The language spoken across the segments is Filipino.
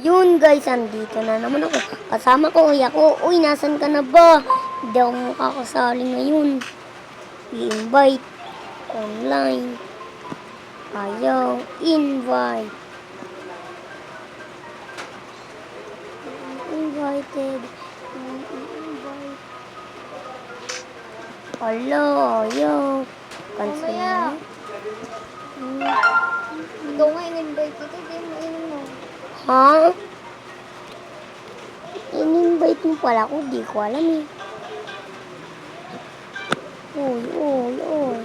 Yun guys, andito na naman ako. Kasama ko, kuya ko. Uy, nasan ka na ba? Hindi ako makakasali ngayon. I-invite. Online. Ayaw. Invite. Invited. Invite. Hello, ayaw. Cancel na. Ikaw nga in-invite kita, di mo mo. Ha? In-invite mo pala ako, di ko alam eh. Uy, uy, uy.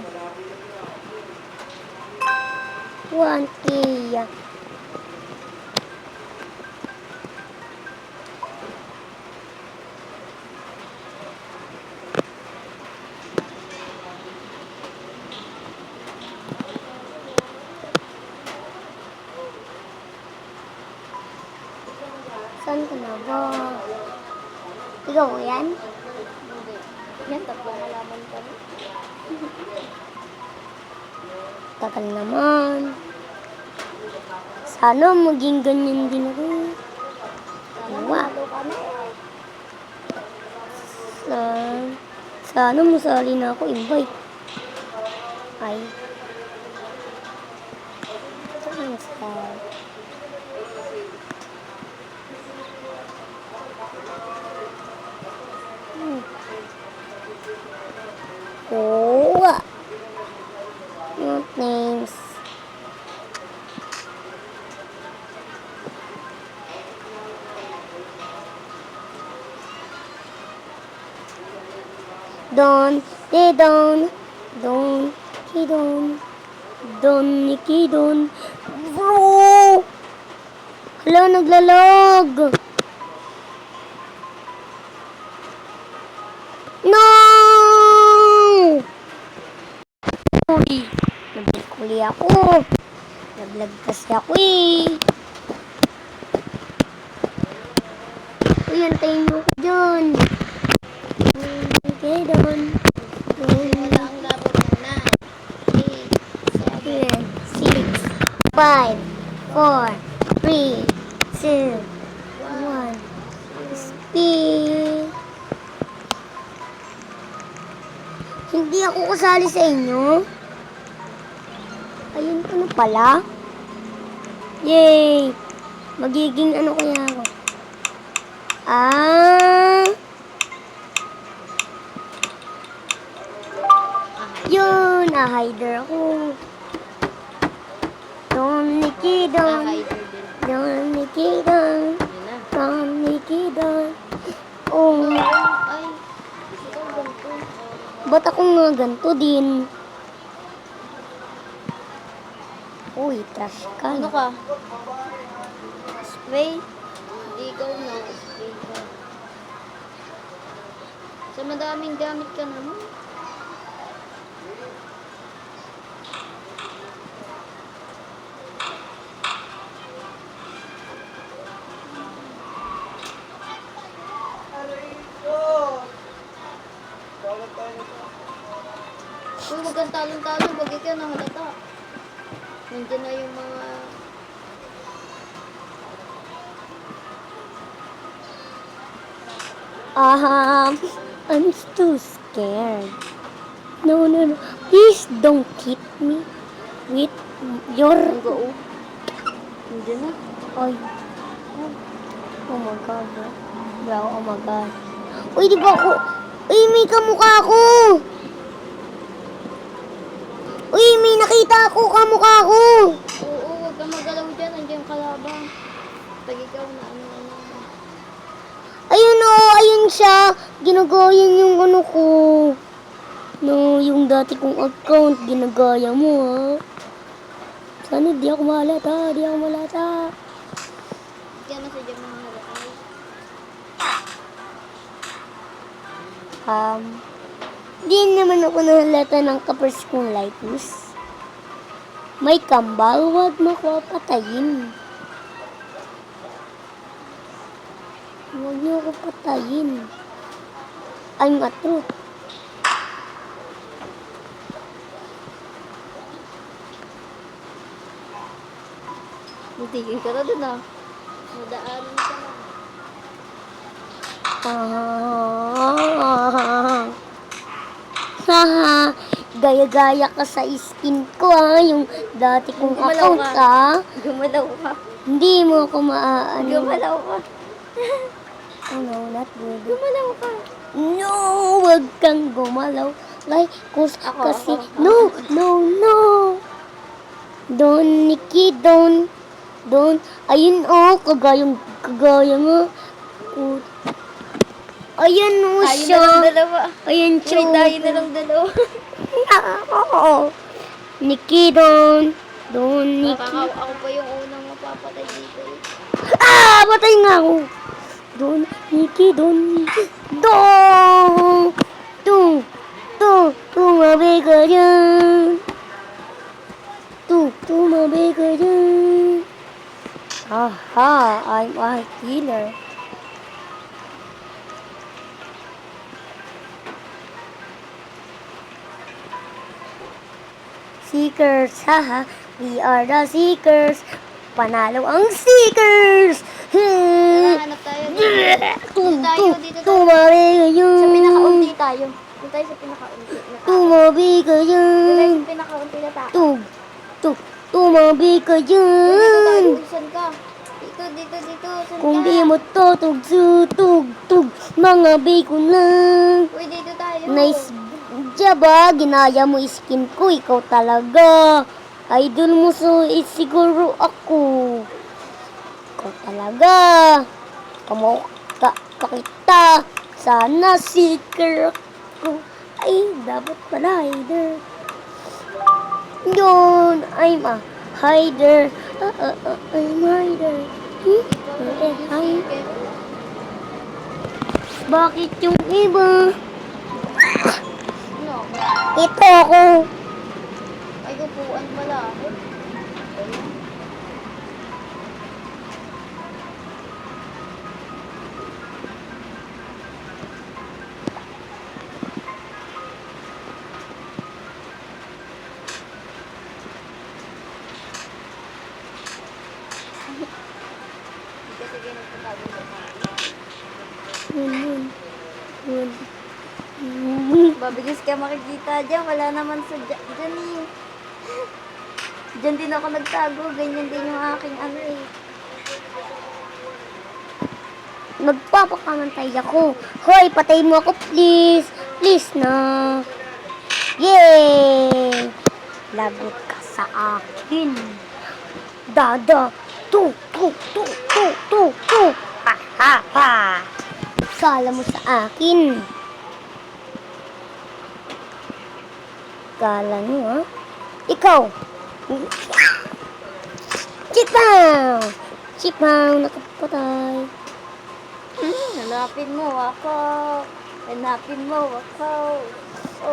1K. Saan ka na ba? Ikaw yan? Hindi. Yan, tatlong malaman ka rin. Tagal naman. Sana maging ganyan din ako. Sana Wow. malo ka na. Sana masali na ako, invite. Ay. Cancel. Oh. No thanks. Don, they don, Nikki don. Bro! Hala, naglalag. No! Uy, nabukuli ako. Naglag kasi ako eh. Uy, antayin mo ko dyan. Okay, don. Wala ang laro muna. 8, 7, 6, 5, 4, 3, 2, 1. Speed. Hindi ako kasali sa inyo. Ayun ko na pala. Yay! Magiging ano kaya ako? Yun! Hider ako. Don Nikki Don. hider din. Don Nikki Don. Yun na. Don Nikki Don. Oh, Ay, ikaw ganito. ba't ako nga ganito din? Uy, trash ka. Ano ka? Spray? Hindi ikaw na. Spray ka. Sa madaming gamit ka naman. Uy, huwag kang talon-talon. Huwag ikaw na halata. Nandiyan na yung mga... I'm too scared. No. Please don't hit me with your... Ang gao. Nandiyan na. Ay. Oh my God, bro. Bro, oh my God. Uy, di ba ako... Uy, may kamukha ako! Uy, may nakita ako kamukha ko! Oo, huwag kang magalaw dyan. Nandiyan yung kalaban. Pag ikaw na ano. Ayun oh, ayun siya. Ginagayan yung ano ko. No, yung dati kong account, ginagaya mo ha. Sana di ako malata, Kaya na sa dyan mga halakay. Di naman ako nahalata ng kapers kong lipus. May kambal, wag mo ko patayin. Huwag niyo ako patayin. I'm a truth. Butigil ka na dun ah. Nadaanan ka lang. Haha, gaya-gaya ka sa skin ko yung dati kong Gumalaw account ka. ah. Gumalaw ka. Hindi mo ako maaano. Gumalaw ka. Oh no, not good. Gumalaw ka. No, wag kang gumalaw. Like, kasi, Ako. no. Don, Nikki, don. Ayun kagaya nga. Oh, ayan Tayo na siya. lang dalawa. Ayan Wait, siya. tayo na lang dalawa. Oo. Nikki, don, Nikki. Ako pa yung unang mapapatay dito. Ah, patay nga ako. Don, Nikki. Tumabi ka dyan. Tumabi ka dyan. Aha, I'm a healer. Seekers, haha. We are the seekers. Panalo ang seekers. Tara, hanap tayo. Dito tayo. Tumabi ka Sa dyan. pinakaunti tayo. Dito tayo sa pinakaunti na tao. Tumabi ka Dito tayo dyan. sa pinakaunti na tao. Tumabi ka Dito tayo. dyan. Saan ka? Dito. Saan Kung ka? di mo to tugtog, mga bacon lang. Uy, dito tayo. Nice job ah, ginaya mo skin ko, ikaw talaga. Idol mo siguro ako. Ikaw talaga. Kamukha kita. Sana seeker ako. Ay, dapat pala hider. Yun, I'm a hider. I'm a hider. Hi. Bakit yung iba? Ano? Ito ako. Ay, upuan pala. Kasi ginagpatago sa Yun. Babigis ka makikita dyan. Wala naman sa dyan eh. Dyan din ako nagtago. Ganyan din yung aking ano eh. Magpapakamantay ako. Hoy, patay mo ako, please. Please na. Yay! Lagot ka sa akin. Dada. Tu. Ha. Kala mo sa akin. Kala nyo, ha? Ikaw. Chipaw. Nakapatay. Hanapin mo ako. Oh.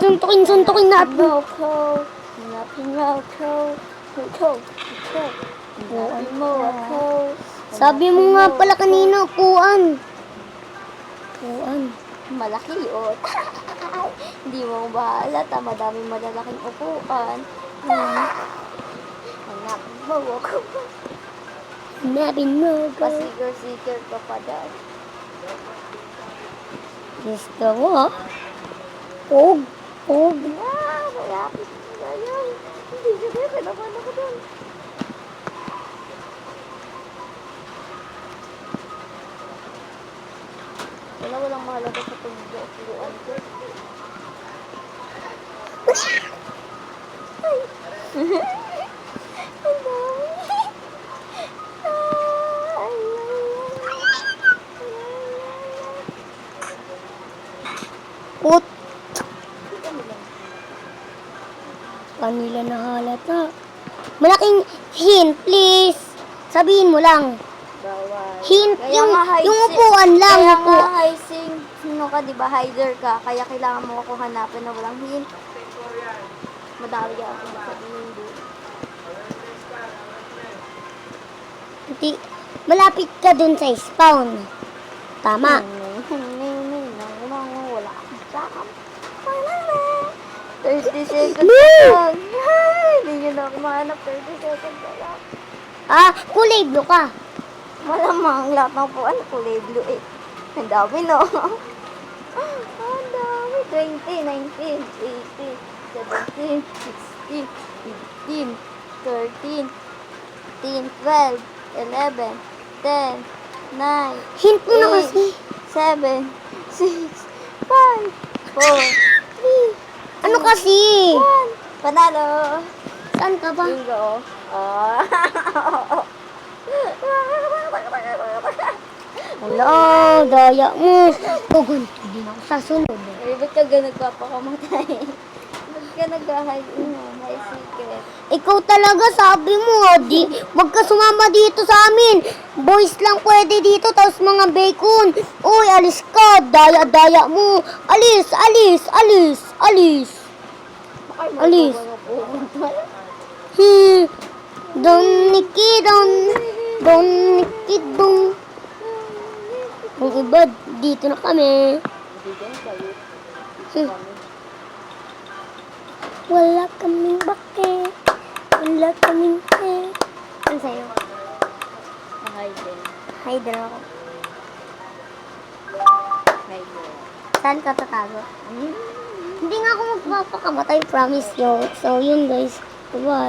Suntukin natin. Hanapin mo ako. Hanapin mo ako. Sabi mo nga pala kanina, kuan. Malaki yun. Hindi mo bahala. Madaming malalaking upuan. Hanapin mo ako. Hanapin mo ko. Pasigar-sigar ka pa dahil. Gusto mo, ha? Pog. Malapit na yan. Hindi ka kailangan ako doon. Walang mahalaga sa pagbuuan ko. Ang dami. Put. Kanila na halata. Malaking hint, please. Sabihin mo lang. Bawal. Hint, Kaya nga yung hide- upuan lang. Kaya nga hiding, sino ka, di ba, hider ka. Kaya kailangan mo ako hanapin na walang hint. Madali ako sabihin doon. Hindi. Malapit ka dun sa spawn. Tama. Wala akong sakam. 30 seconds No! lang. Ay, hindi nyo na ako mahanap. 30 seconds na lang. Kulay blue ka. Malamang lahat ng puan kulay blue eh. Ang dami no. Ang dami. 20, 19, 18, 17, 16, 15, 13, 12, 11, 10, 9, Hint mo na kasi. 7, 6, 5, 4, 3, Ano kasi? 1. Panalo! Saan ka ba? Bingo! Oh. Wala, daya mo. Gugunti din ako sa sunod. Eh, ba't ka nagpapakamatay? Ba't ka nag-hide secret? Ikaw talaga, sabi mo, di, wag ka sumama dito sa amin. Boys lang pwede dito, tapos mga bacon. Uy, alis ka, daya-daya mo. Alis, alis, alis, alis. Ay, Alis. pupunta. Don Nikki, don Nikki, don. Kung iba, dito na kami. Wala kaming bakit. Wala kaming Ano sa'yo? Hide. Hide na ako. Hide. Saan ka tatago? Hindi nga ako magpapakamatay, promise yo. So, yun guys. Bye-bye.